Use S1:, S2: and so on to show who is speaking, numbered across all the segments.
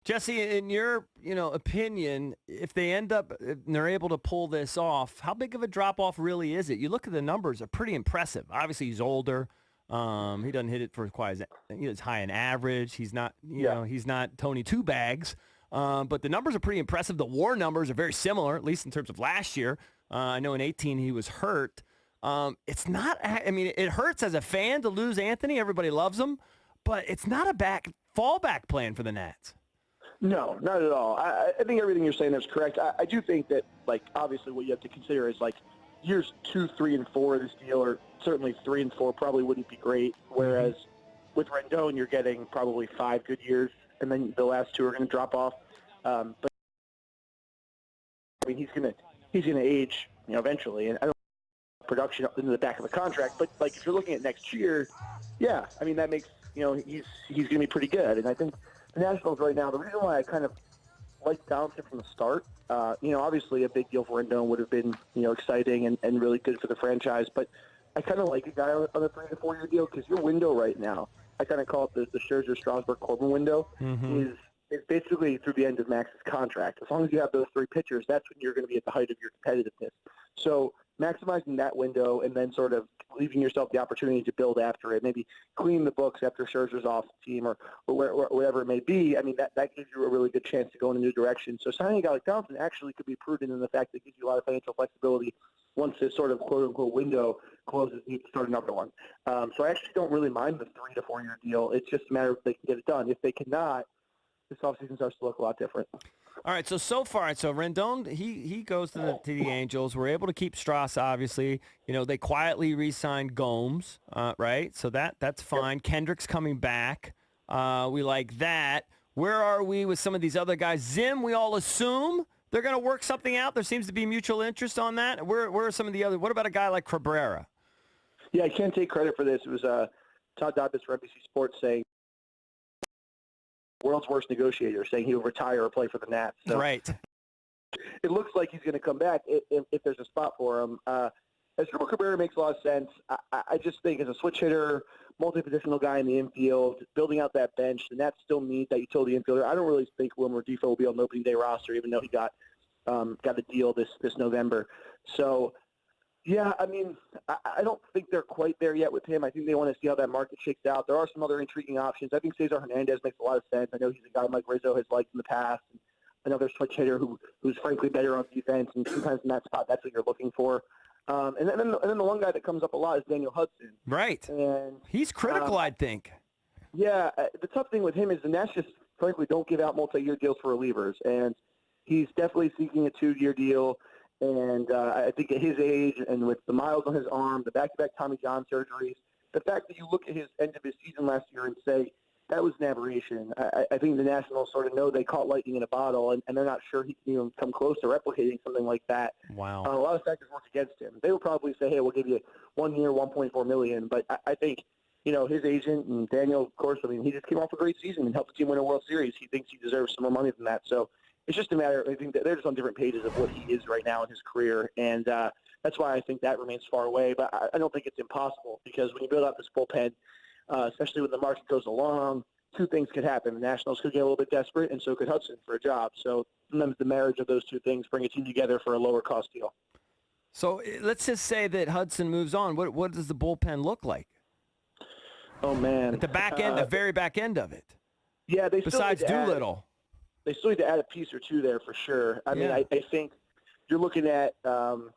S1: Jesse, in your opinion, if they end up and they're able to pull this off, how big of a drop off really is it? You look at the numbers; are pretty impressive. Obviously, he's older. He doesn't hit it for quite as high an average. He's not
S2: Yeah.
S1: he's not Tony Two Bags, but the numbers are pretty impressive. The WAR numbers are very similar, at least in terms of last year. I know in 18 he was hurt. It's not. I mean, it hurts as a fan to lose Anthony. Everybody loves him, but it's not a fallback plan for the Nats.
S2: No, not at all. I think everything you're saying is correct. I do think that, like, obviously what you have to consider is, like, years 2, 3, and 4 of this deal, or certainly 3 and 4 probably wouldn't be great, whereas with Rendon you're getting probably 5 good years, and then the last 2 are going to drop off. But, I mean, he's gonna age, eventually, and I don't know production up into the back of the contract, but, like, if you're looking at next year, yeah, I mean, that makes, he's going to be pretty good, and I think the Nationals right now, the reason why I kind of like Donaldson from the start, obviously a big deal for Rendon would have been, exciting and really good for the franchise, but I kind of like a guy on a 3 to 4 year deal because your window right now, I kind of call it the Scherzer, Strasburg, Corbin window, is basically through the end of Max's contract. As long as you have those 3 pitchers, that's when you're going to be at the height of your competitiveness. So maximizing that window and then sort of leaving yourself the opportunity to build after it, maybe clean the books after Scherzer's off the team or whatever it may be, I mean, that gives you a really good chance to go in a new direction. So signing a guy like Donaldson actually could be prudent in the fact that it gives you a lot of financial flexibility once this sort of quote-unquote window closes, you can start another one. So I actually don't really mind the 3 to 4 year deal. It's just a matter of if they can get it done. If they cannot, this offseason starts to look a lot different.
S1: All right, so far, so Rendon, he goes to the Angels. We're able to keep Strauss, obviously. They quietly re-signed Gomes, right? So that's fine. Yep. Kendrick's coming back. We like that. Where are we with some of these other guys? Zim, we all assume they're going to work something out. There seems to be mutual interest on that. Where are some of the other? What about a guy like Cabrera?
S2: Yeah, I can't take credit for this. It was Todd Dobbs for NBC Sports saying, world's worst negotiator, saying he will retire or play for the Nats. So
S1: right.
S2: It looks like he's going to come back if there's a spot for him. Asdrubal Cabrera makes a lot of sense. I just think as a switch hitter, multi-positional guy in the infield, building out that bench, the Nats still need that utility infielder. I don't really think Wilmer Difo will be on the opening day roster, even though he got a deal this November. So, yeah, I mean, I don't think they're quite there yet with him. I think they want to see how that market shakes out. There are some other intriguing options. I think Cesar Hernandez makes a lot of sense. I know he's a guy Mike Rizzo has liked in the past. Another switch hitter who's frankly better on defense, and sometimes in that spot, that's what you're looking for. And then the one guy that comes up a lot is Daniel Hudson.
S1: Right.
S2: And
S1: he's critical, I think.
S2: Yeah, the tough thing with him is the Nats just frankly don't give out multi-year deals for relievers, and he's definitely seeking a 2-year deal. And I think at his age and with the miles on his arm, the back-to-back Tommy John surgeries, the fact that you look at his end of his season last year and say, that was an aberration. I think the Nationals sort of know they caught lightning in a bottle, and they're not sure he can even come close to replicating something like that.
S1: Wow.
S2: A lot of factors work against him. They will probably say, hey, we'll give you 1 year, $1.4 million. But I think, his agent and Daniel, of course, I mean, he just came off a great season and helped the team win a World Series. He thinks he deserves some more money than that. So it's just a matter, I think that they're just on different pages of what he is right now in his career. And that's why I think that remains far away. But I don't think it's impossible because when you build out this bullpen, especially when the market goes along, 2 things could happen. The Nationals could get a little bit desperate, and so could Hudson for a job. So sometimes the marriage of those 2 things bring a team together for a lower cost deal.
S1: So let's just say that Hudson moves on. What does the bullpen look like?
S2: Oh, man.
S1: At the back end, the very back end of it.
S2: Yeah,
S1: besides Doolittle.
S2: They still need to add a piece or 2 there for sure. I mean, I think you're looking at right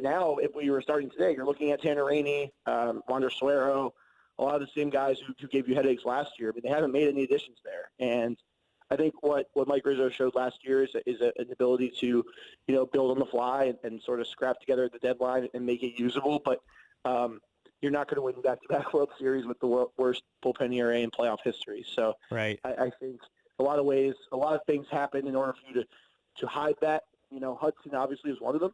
S2: now, if we were starting today, you're looking at Tanner Rainey, Wander Suero, a lot of the same guys who gave you headaches last year, but they haven't made any additions there. And I think what Mike Rizzo showed last year is an ability to, build on the fly and sort of scrap together the deadline and make it usable. But you're not going to win back-to-back World Series with the worst bullpen ERA in playoff history. So
S1: right.
S2: I think a lot of things happen in order for you to hide that. Hudson obviously is one of them.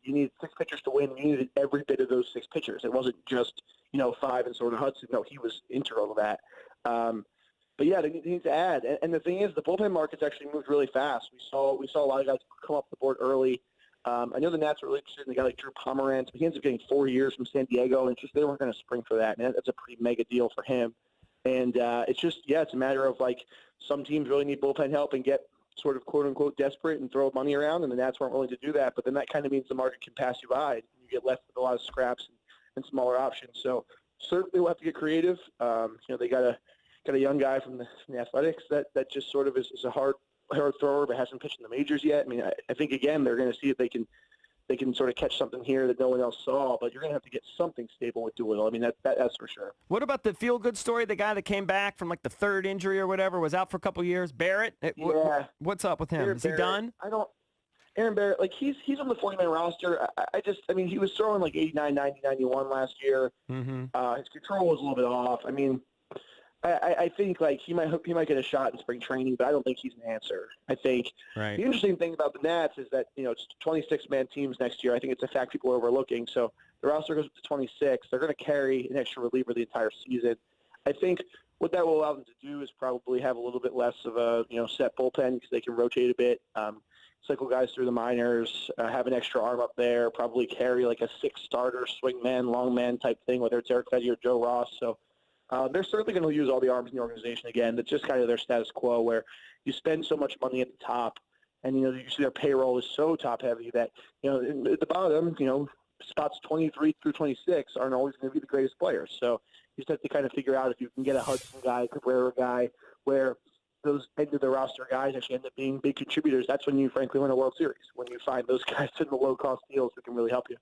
S2: You need 6 pitchers to win. You needed every bit of those 6 pitchers. It wasn't just 5 and sort of Hudson. No, he was integral to that. But yeah, they need to add. And the thing is, the bullpen market's actually moved really fast. We saw a lot of guys come up the board early. I know the Nats were really interested in a guy like Drew Pomeranz, but he ends up getting 4 years from San Diego, and just they weren't going to spring for that. And that's a pretty mega deal for him. And it's a matter of, like, some teams really need bullpen help and get sort of quote-unquote desperate and throw money around, and the Nats weren't willing to do that. But then that kind of means the market can pass you by. You get left with a lot of scraps and smaller options. So certainly we'll have to get creative. They got a young guy from the Athletics that just sort of is a hard thrower but hasn't pitched in the majors yet. I mean, I think, again, they're going to see if they can sort of catch something here that no one else saw, but you're going to have to get something stable with Doolittle. I mean, that's for sure.
S1: What about the feel-good story? The guy that came back from like the third injury or whatever, was out for a couple years, Barrett?
S2: Yeah.
S1: What's up with him? Is he done?
S2: Aaron Barrett, like, he's on the 40-man roster. He was throwing like 89, 90, 91 last year.
S1: Mm-hmm.
S2: His control was a little bit off. I mean, I think, like, he might get a shot in spring training, but I don't think he's an answer. I think
S1: the
S2: interesting thing about the Nats is that, it's 26-man teams next year. I think it's a fact people are overlooking. So the roster goes up to 26. They're going to carry an extra reliever the entire season. I think what that will allow them to do is probably have a little bit less of a, set bullpen because they can rotate a bit, cycle guys through the minors, have an extra arm up there, probably carry like a 6-starter swing man, long man type thing, whether it's Eric Fedde or Joe Ross. So they're certainly going to use all the arms in the organization again. That's just kind of their status quo, where you spend so much money at the top, and you see their payroll is so top heavy that at the bottom, spots 23 through 26 aren't always going to be the greatest players. So you just have to kind of figure out if you can get a Hudson guy, Cabrera guy, where those end of the roster guys actually end up being big contributors. That's when you frankly win a World Series, when you find those guys in the low cost deals that can really help you.